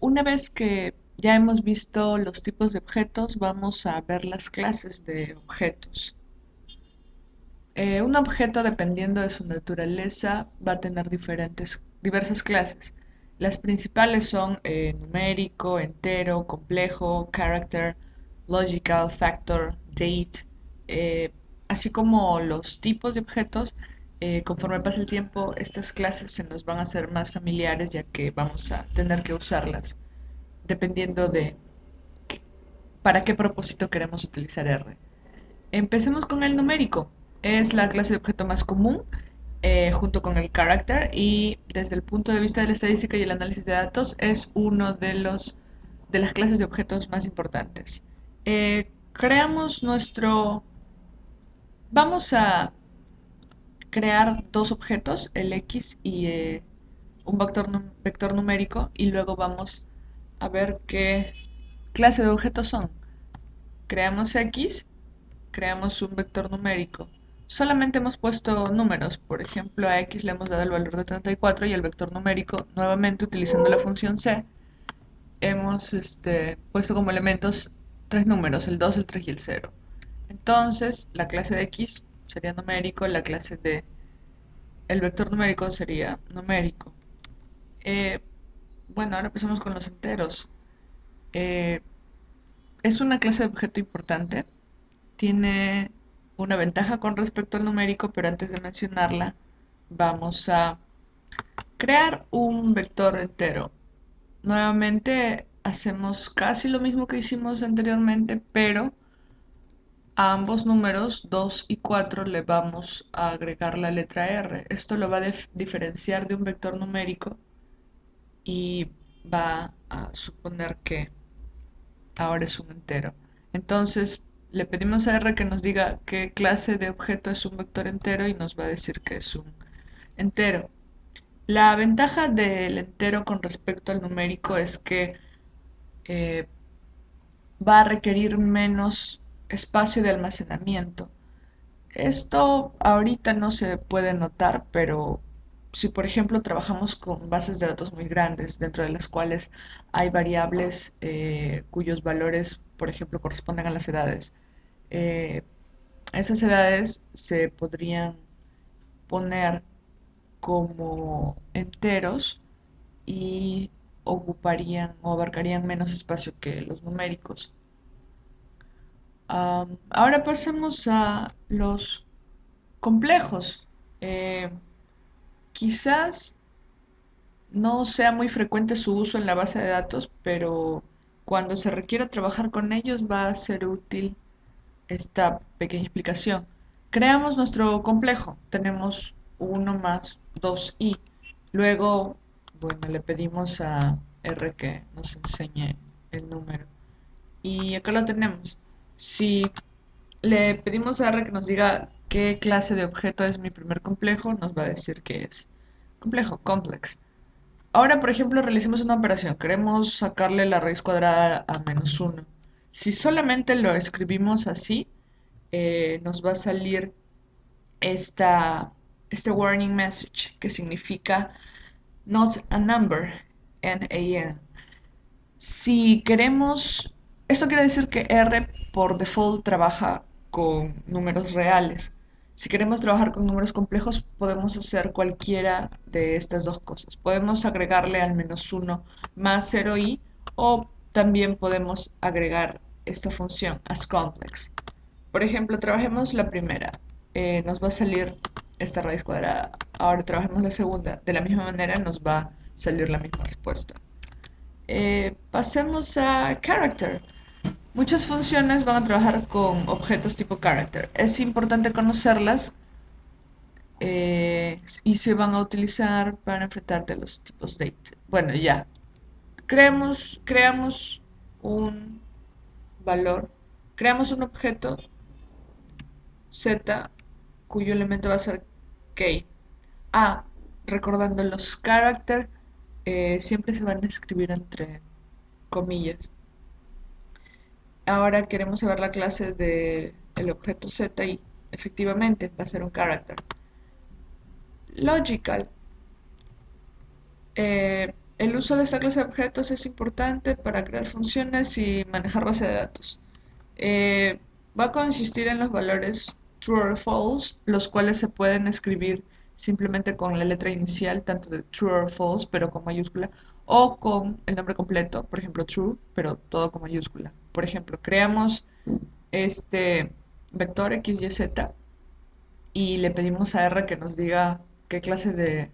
Una vez que ya hemos visto los tipos de objetos, vamos a ver las clases de objetos. Un objeto, dependiendo de su naturaleza, va a tener diversas clases. Las principales son numérico, entero, complejo, character, logical, factor, date, eh, así como los tipos de objetos. Conforme pasa el tiempo, estas clases se nos van a hacer más familiares ya que vamos a tener que usarlas dependiendo de para qué propósito queremos utilizar R. Empecemos con el numérico. Es la clase de objeto más común junto con el character y desde el punto de vista de la estadística y el análisis de datos es uno de las clases de objetos más importantes. Creamos nuestro... Vamos a crear dos objetos, el X y un vector numérico, y luego vamos a ver qué clase de objetos son. Creamos X, creamos un vector numérico. Solamente hemos puesto números, por ejemplo a X le hemos dado el valor de 34 y el vector numérico, nuevamente utilizando la función C, hemos puesto como elementos tres números, el 2, el 3 y el 0. Entonces la clase de X sería numérico, la clase de el vector numérico sería numérico. Eh, bueno, ahora empezamos con los enteros. Eh, es una clase de objeto importante. Tiene una ventaja con respecto al numérico, pero antes de mencionarla, vamos a crear un vector entero. Nuevamente hacemos casi lo mismo que hicimos anteriormente, pero a ambos números 2 y 4 le vamos a agregar la letra R. Esto lo va a diferenciar de un vector numérico y va a suponer que ahora es un entero. Entonces le pedimos a R que nos diga qué clase de objeto es un vector entero y nos va a decir que es un entero. La ventaja del entero con respecto al numérico es que eh, va a requerir menos espacio de almacenamiento. Esto ahorita no se puede notar, pero si por ejemplo trabajamos con bases de datos muy grandes, dentro de las cuales hay variables cuyos valores, por ejemplo, corresponden a las edades, eh, esas edades se podrían poner como enteros y ocuparían o abarcarían menos espacio que los numéricos. Ahora pasemos a los complejos. Eh, Quizás no sea muy frecuente su uso en la base de datos, pero cuando se requiera trabajar con ellos va a ser útil esta pequeña explicación. Creamos nuestro complejo. Tenemos uno más 2i. Luego, bueno, le pedimos a R que nos enseñe el número. Y acá lo tenemos. Si le pedimos a R que nos diga qué clase de objeto es mi primer complejo, nos va a decir que es complejo, complex. Ahora, por ejemplo, realicemos una operación. Queremos sacarle la raíz cuadrada a menos uno. Si solamente lo escribimos así, nos va a salir esta, este warning message que significa not a number, N-A-N. Si queremos, esto quiere decir que R por default trabaja con números reales. Si queremos trabajar con números complejos, podemos hacer cualquiera de estas dos cosas. Podemos agregarle al menos uno más 0i o también podemos agregar esta función as complex. Por ejemplo, trabajemos la primera. Nos va a salir esta raíz cuadrada. Ahora trabajemos la segunda. De la misma manera nos va a salir la misma respuesta. Pasemos a character. Muchas funciones van a trabajar con objetos tipo character. Es importante conocerlas y se van a utilizar para enfrentarte a los tipos date. Bueno, ya. Creamos un valor, creamos un objeto z cuyo elemento va a ser key. Recordando los character siempre se van a escribir entre comillas. Ahora queremos saber la clase del objeto z y efectivamente va a ser un character. Logical. El uso de esta clase de objetos es importante para crear funciones y manejar base de datos. Eh, Va a consistir en los valores true o false, los cuales se pueden escribir simplemente con la letra inicial, tanto de true o false, pero con mayúscula, o con el nombre completo, por ejemplo, true, pero todo con mayúscula. Por ejemplo, creamos este vector x, y, z y le pedimos a R que nos diga qué clase de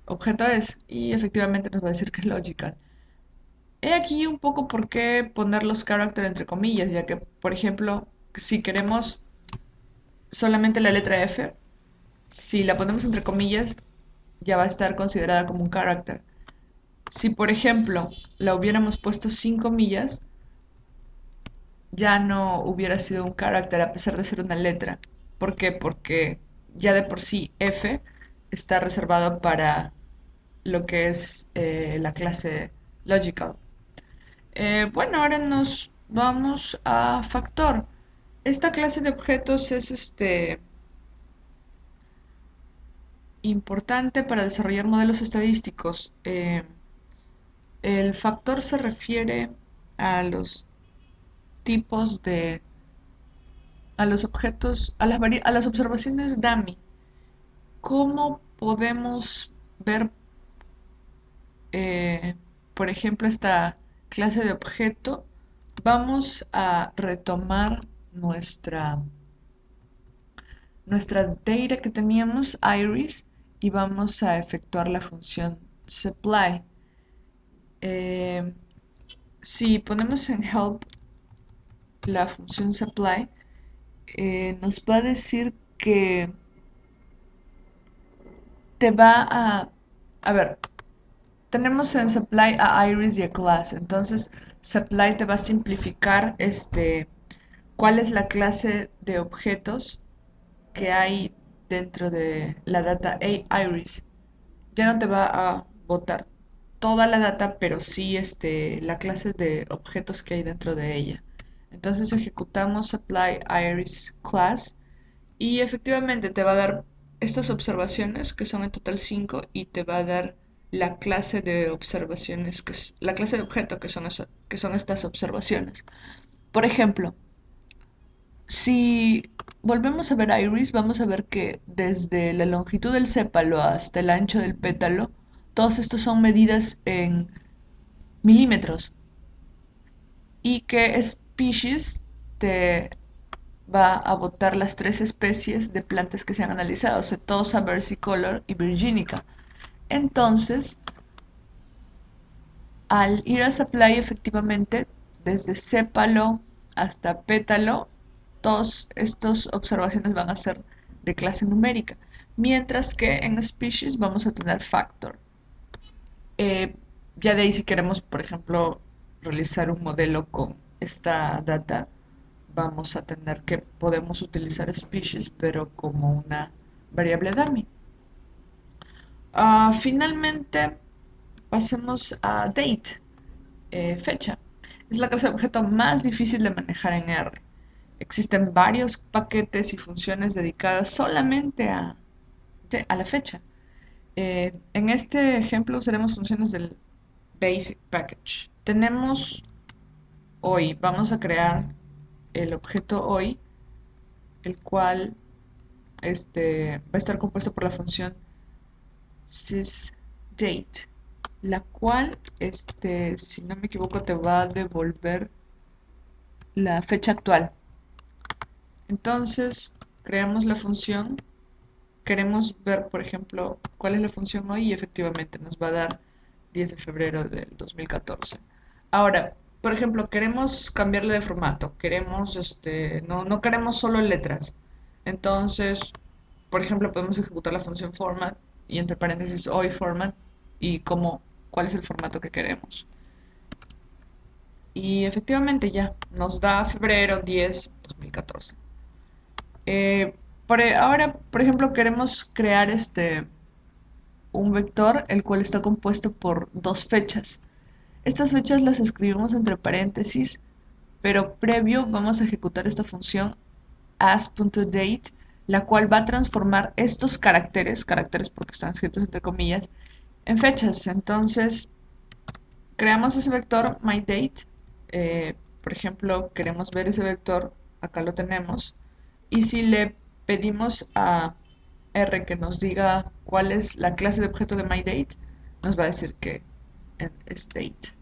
objeto es y efectivamente nos va a decir que es logical. He aquí un poco por qué poner los characters entre comillas, ya que, por ejemplo, si queremos solamente la letra F, si la ponemos entre comillas, ya va a estar considerada como un character. Si, por ejemplo, la hubiéramos puesto sin comillas, ya no hubiera sido un character a pesar de ser una letra. ¿Por qué? Porque ya de por sí F está reservado para lo que es la clase logical. Bueno, ahora nos vamos a factor. Esta clase de objetos es importante para desarrollar modelos estadísticos. El factor se refiere a los tipos de, a los objetos, a las observaciones dummy. ¿Cómo podemos ver, eh, por ejemplo, esta clase de objeto? Vamos a retomar nuestra data que teníamos, iris, y vamos a efectuar la función supply. Eh, si ponemos en help la función supply, nos va a decir que te va a ver, tenemos en supply a iris y a class, entonces supply te va a simplificar cuál es la clase de objetos que hay dentro de la data iris. Ya no te va a botar toda la data, pero sí la clase de objetos que hay dentro de ella. Entonces ejecutamos apply iris class y efectivamente te va a dar estas observaciones, que son en total 5, y te va a dar la clase de observaciones, la clase de objeto que son estas observaciones. Por ejemplo, si volvemos a ver iris, vamos a ver que desde la longitud del sépalo hasta el ancho del pétalo, todos estos son medidas en milímetros. Y que species te va a botar las tres especies de plantas que se han analizado: Setosa, versicolor y virginica. Entonces, al ir a supply, efectivamente, desde sépalo hasta pétalo, todas estas observaciones van a ser de clase numérica, mientras que en species vamos a tener factor. Eh, ya de ahí, si queremos, por ejemplo, realizar un modelo con esta data, vamos a tener que podemos utilizar species, pero como una variable dummy. Finalmente, pasemos a date, fecha. Es la clase de objeto más difícil de manejar en R. Existen varios paquetes y funciones dedicadas solamente a la fecha. En este ejemplo usaremos funciones del Basic Package. Tenemos hoy, vamos a crear el objeto hoy, el cual va a estar compuesto por la función sysDate, la cual, si no me equivoco, te va a devolver la fecha actual. Entonces, creamos la función, queremos ver, por ejemplo, cuál es la función hoy y efectivamente nos va a dar 10 de febrero del 2014. Ahora, por ejemplo, queremos cambiarle de formato, no queremos solo letras. Entonces, por ejemplo, podemos ejecutar la función format y entre paréntesis hoy format y cuál es el formato que queremos. Y efectivamente ya nos da febrero 10, 2014. Ahora, por ejemplo, queremos crear un vector el cual está compuesto por dos fechas. Estas fechas las escribimos entre paréntesis, pero previo vamos a ejecutar esta función as.date, la cual va a transformar estos caracteres porque están escritos entre comillas, en fechas. Entonces, creamos ese vector myDate. Por ejemplo, queremos ver ese vector, acá lo tenemos. Y si le pedimos a R que nos diga cuál es la clase de objeto de myDate, nos va a decir que es date,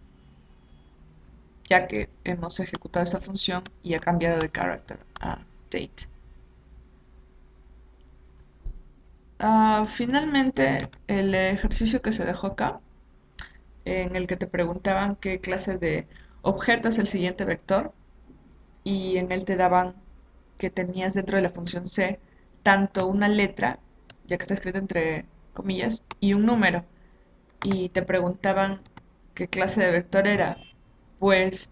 ya que hemos ejecutado esta función y ha cambiado de character a date. Finalmente, el ejercicio que se dejó acá, en el que te preguntaban qué clase de objeto es el siguiente vector, y en él te daban que tenías dentro de la función C tanto una letra, ya que está escrita entre comillas, y un número, y te preguntaban qué clase de vector era. Pues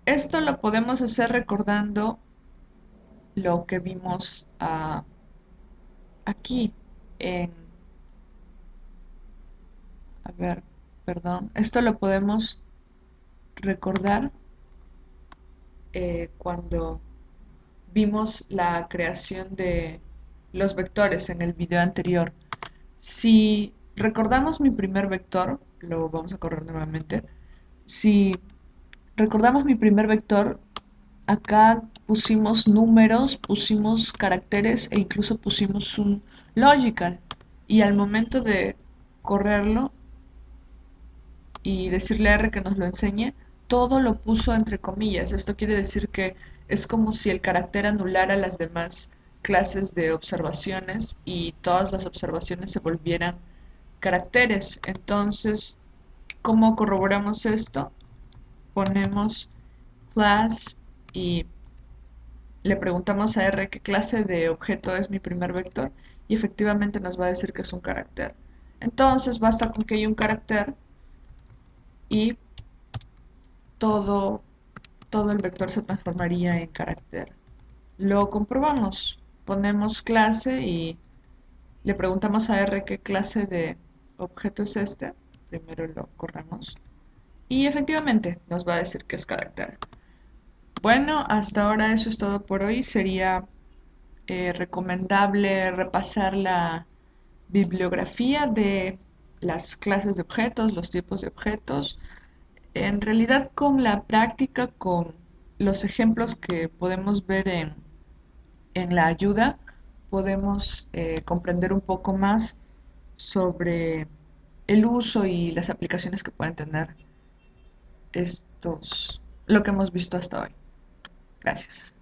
esto lo podemos hacer recordando lo que vimos aquí en, a ver, perdón, esto lo podemos recordar cuando vimos la creación de los vectores en el video anterior. Si recordamos mi primer vector, lo vamos a correr nuevamente. Si recordamos mi primer vector, acá pusimos números, pusimos caracteres e incluso pusimos un logical. Y al momento de correrlo y decirle a R que nos lo enseñe, todo lo puso entre comillas. Esto quiere decir que es como si el carácter anulara las demás clases de observaciones y todas las observaciones se volvieran caracteres. Entonces, ¿cómo corroboramos esto? Ponemos class y le preguntamos a R qué clase de objeto es mi primer vector y efectivamente nos va a decir que es un carácter. Entonces, basta con que haya un carácter y todo, todo el vector se transformaría en carácter. Lo comprobamos. Ponemos clase y le preguntamos a R qué clase de objeto es este. Primero lo corremos. Y efectivamente nos va a decir que es carácter. Bueno, hasta ahora eso es todo por hoy. Sería recomendable repasar la bibliografía de las clases de objetos, los tipos de objetos. En realidad, con la práctica, con los ejemplos que podemos ver en la ayuda, podemos comprender un poco más sobre el uso y las aplicaciones que pueden tener lo que hemos visto hasta hoy. Gracias.